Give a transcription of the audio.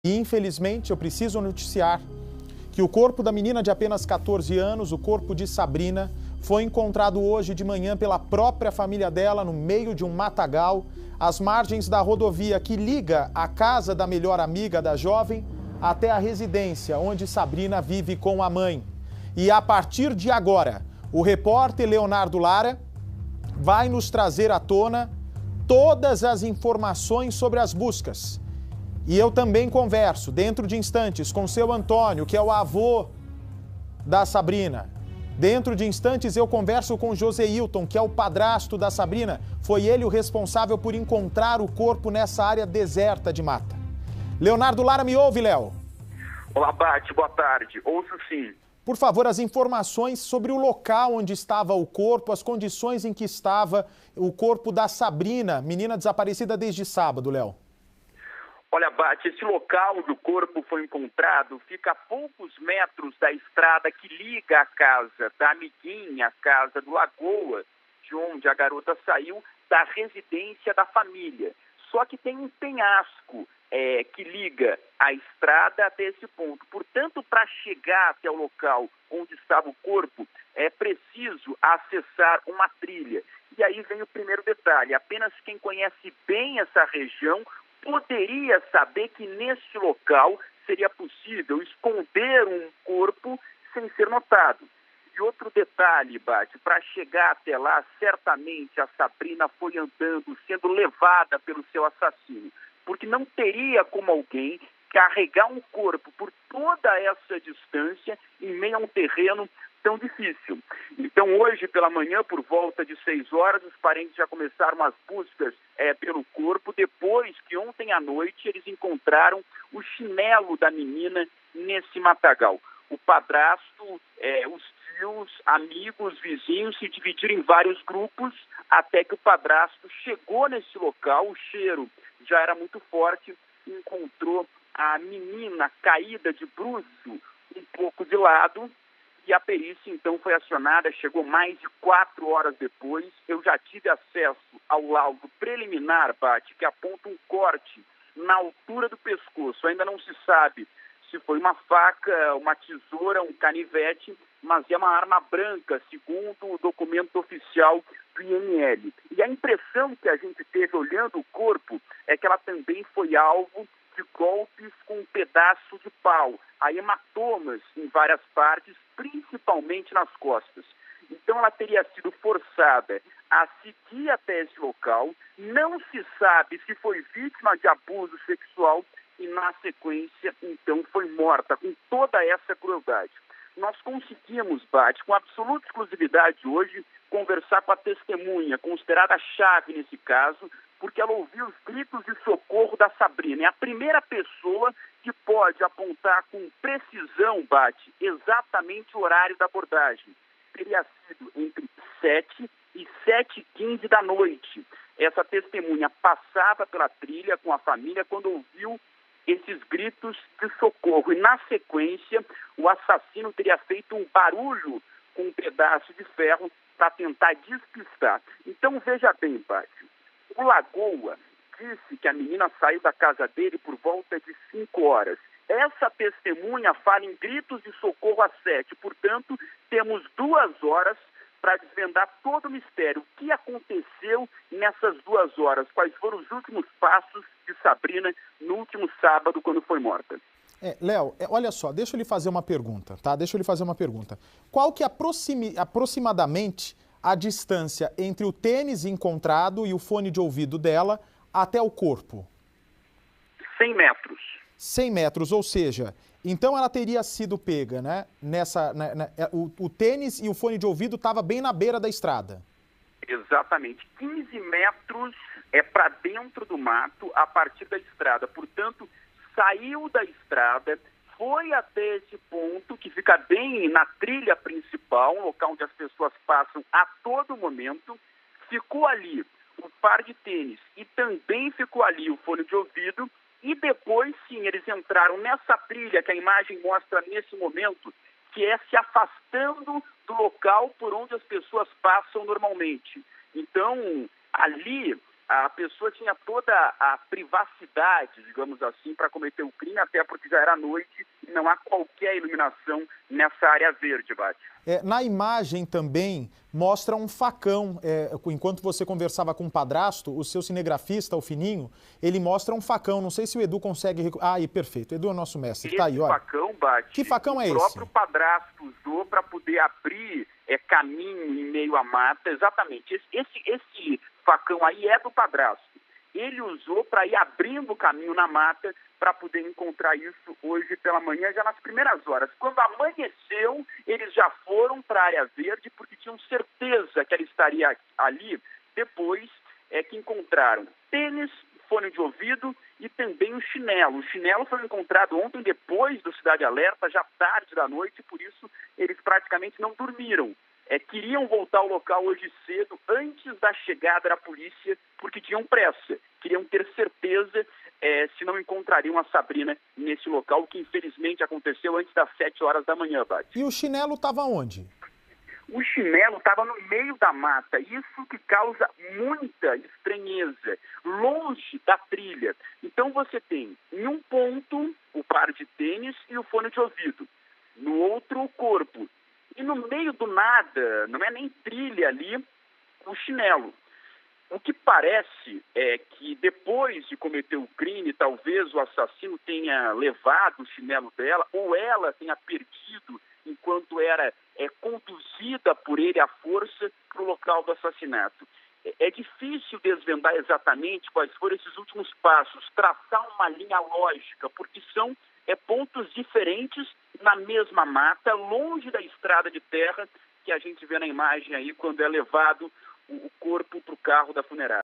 E, infelizmente, eu preciso noticiar que o corpo da menina de apenas 14 anos, o corpo de Sabrina, foi encontrado hoje de manhã pela própria família dela no meio de um matagal, às margens da rodovia que liga a casa da melhor amiga da jovem até a residência onde Sabrina vive com a mãe. E a partir de agora, o repórter Leonardo Lara vai nos trazer à tona todas as informações sobre as buscas. E eu também converso, dentro de instantes, com o seu Antônio, que é o avô da Sabrina. Dentro de instantes eu converso com o Joseilton, que é o padrasto da Sabrina. Foi ele o responsável por encontrar o corpo nessa área deserta de mata. Leonardo Lara, me ouve, Léo? Olá, Bate, boa tarde. Ouço sim. Por favor, as informações sobre o local onde estava o corpo, as condições em que estava o corpo da Sabrina, menina desaparecida desde sábado, Léo. Olha, Bate, esse local onde o corpo foi encontrado fica a poucos metros da estrada que liga a casa da amiguinha, a casa do Lagoa, de onde a garota saiu, da residência da família. Só que tem um penhasco que liga a estrada até esse ponto. Portanto, para chegar até o local onde estava o corpo, é preciso acessar uma trilha. E aí vem o primeiro detalhe. Apenas quem conhece bem essa região poderia saber que neste local seria possível esconder um corpo sem ser notado. E outro detalhe, Bate, para chegar até lá, certamente a Sabrina foi andando, sendo levada pelo seu assassino, porque não teria como alguém carregar um corpo por toda essa distância em meio a um terreno tão difícil. Então, hoje pela manhã, por volta de 6 horas, os parentes já começaram as buscas pelo corpo, depois que ontem à noite eles encontraram o chinelo da menina nesse matagal. O padrasto, os tios, amigos, vizinhos se dividiram em vários grupos até que o padrasto chegou nesse local. O cheiro já era muito forte, encontrou a menina caída de bruço um pouco de lado. E a perícia, então, foi acionada, chegou mais de 4 horas depois. Eu já tive acesso ao laudo preliminar, Bate, que aponta um corte na altura do pescoço. Ainda não se sabe se foi uma faca, uma tesoura, um canivete, mas é uma arma branca, segundo o documento oficial do IML. E a impressão que a gente teve olhando o corpo é que ela também foi alvo de golpes com um pedaço de pau. Há hematomas em várias partes, principalmente nas costas. Então ela teria sido forçada a seguir até esse local. Não se sabe se foi vítima de abuso sexual e, na sequência, então foi morta com toda essa crueldade. Nós conseguimos, Bate, com absoluta exclusividade hoje, conversar com a testemunha, considerada chave nesse caso, porque ela ouviu os gritos de socorro da Sabrina. É a primeira pessoa que pode apontar com precisão, Bate, exatamente o horário da abordagem. Teria sido entre 7 e 7h15 da noite. Essa testemunha passava pela trilha com a família quando ouviu esses gritos de socorro. E, na sequência, o assassino teria feito um barulho com um pedaço de ferro para tentar despistar. Então, veja bem, Bate. O Lagoa disse que a menina saiu da casa dele por volta de 5 horas. Essa testemunha fala em gritos de socorro às 7. Portanto, temos 2 horas para desvendar todo o mistério. O que aconteceu nessas 2 horas? Quais foram os últimos passos de Sabrina no último sábado, quando foi morta? Léo, olha só, deixa eu lhe fazer uma pergunta, tá? Deixa eu lhe fazer uma pergunta. Qual que é aproximadamente a distância entre o tênis encontrado e o fone de ouvido dela até o corpo? 100 metros. 100 metros, ou seja, então ela teria sido pega, né? O tênis e o fone de ouvido estavam bem na beira da estrada. Exatamente. 15 metros para dentro do mato a partir da estrada. Portanto, saiu da estrada, foi até esse ponto que fica bem na trilha principal, um local onde as pessoas passam a todo momento, ficou ali o par de tênis e também ficou ali o fone de ouvido. E depois, sim, eles entraram nessa trilha que a imagem mostra nesse momento, que é se afastando do local por onde as pessoas passam normalmente. Então, ali a pessoa tinha toda a privacidade, digamos assim, para cometer o crime, até porque já era noite e não há qualquer iluminação nessa área verde, Bate. Na imagem também mostra um facão. Enquanto você conversava com o padrasto, o seu cinegrafista, o Fininho, ele mostra um facão. Não sei se o Edu consegue... aí, perfeito. Edu é o nosso mestre. Tá aí, olha. Facão, Bate, que facão é esse? O próprio padrasto usou para poder abrir caminho em meio à mata. Exatamente. Esse facão aí é do padrasto. Ele usou para ir abrindo o caminho na mata para poder encontrar isso hoje pela manhã, já nas primeiras horas. Quando amanheceu, eles já foram para a área verde porque tinham certeza que ela estaria ali. Depois que encontraram tênis, fone de ouvido e também um chinelo. O chinelo foi encontrado ontem depois do Cidade Alerta, já tarde da noite, por isso eles praticamente não dormiram. Queriam voltar ao local hoje cedo, antes da chegada da polícia, porque tinham pressa. Queriam ter certeza se não encontrariam a Sabrina nesse local, o que infelizmente aconteceu antes das 7 horas da manhã, Bate. E o chinelo estava onde? O chinelo estava no meio da mata, isso que causa muita estranheza, longe da trilha. Então você tem, em um ponto, o par de tênis e o fone de ouvido, no outro, o corpo. E no meio do nada, não é nem trilha ali, o chinelo. O que parece é que depois de cometer o crime, talvez o assassino tenha levado o chinelo dela, ou ela tenha perdido enquanto era conduzida por ele à força para o local do assassinato. É difícil desvendar exatamente quais foram esses últimos passos, traçar uma linha lógica, porque são pontos diferentes na mesma mata, longe da estrada de terra que a gente vê na imagem aí quando é levado o corpo para o carro da funerária.